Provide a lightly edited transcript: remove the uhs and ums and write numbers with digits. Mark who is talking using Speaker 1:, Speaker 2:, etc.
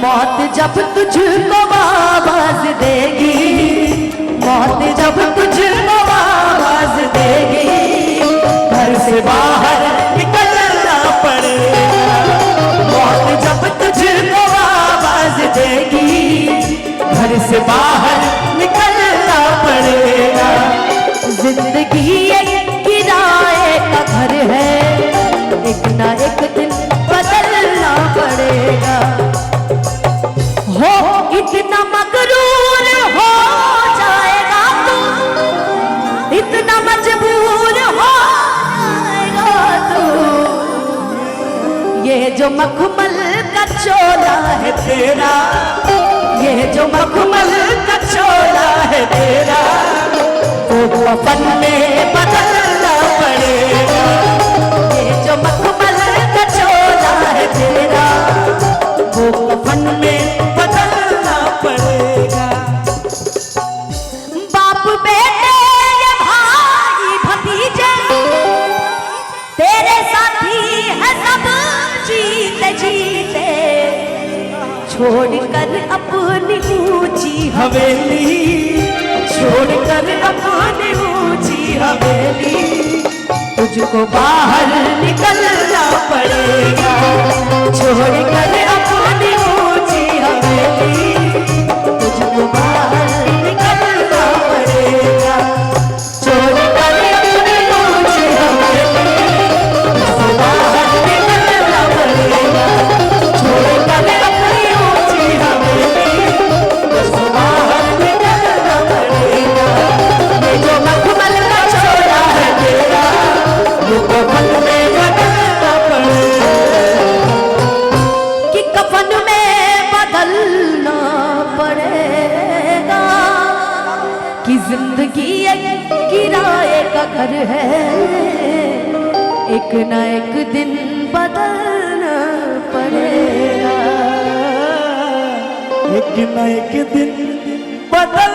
Speaker 1: मौत जब तुझको आवाज देगी, मौत जब तुझको आवाज देगी, घर से बाहर निकलना पड़ेगा। मौत जब तुझको आवाज देगी, घर से बाहर निकलना पड़ेगा। जिंदगी एक किराए का घर है, एक ना एक दिन बदलना पड़ेगा। हो इतना मगरूर हो जाएगा तू, इतना मजबूर हो जाएगा तू, ये जो मखमल का चोला है तेरा, ये जो मखमल का चोला है तेरा, वो कफन में बदलना पड़ेगा। ये जो मखमल का चोला है तेरा, वो कफन में बदलना पड़ेगा। बाप बेटे ये भाई भतीजे तेरे साथी है सब जीते जीते, छोड़कर अपनी ऊंची हवेली, छोड़कर अपनी ऊंची हवेली, तुझको बाहर निकलना पड़ेगा। छोड़कर अपनी ऊंची हवेली, तुझको बाहर निकलना पड़ेगा। छोड़कर अपनी ऊंची हवेली, तुझको बाहर निकलना पड़ेगा। छोड़कर अपनी ऊंची हवेली, तुझको बाहर निकलना पड़ेगा। ये जो मखमल का चोला है तेरा, वो कफन में बदलना पड़ेगा। कि कफन में बदलना पड़ेगा, कि जिंदगी एक किराए का घर है, एक ना एक दिन बदलना पड़ेगा।
Speaker 2: एक न एक दिन बदल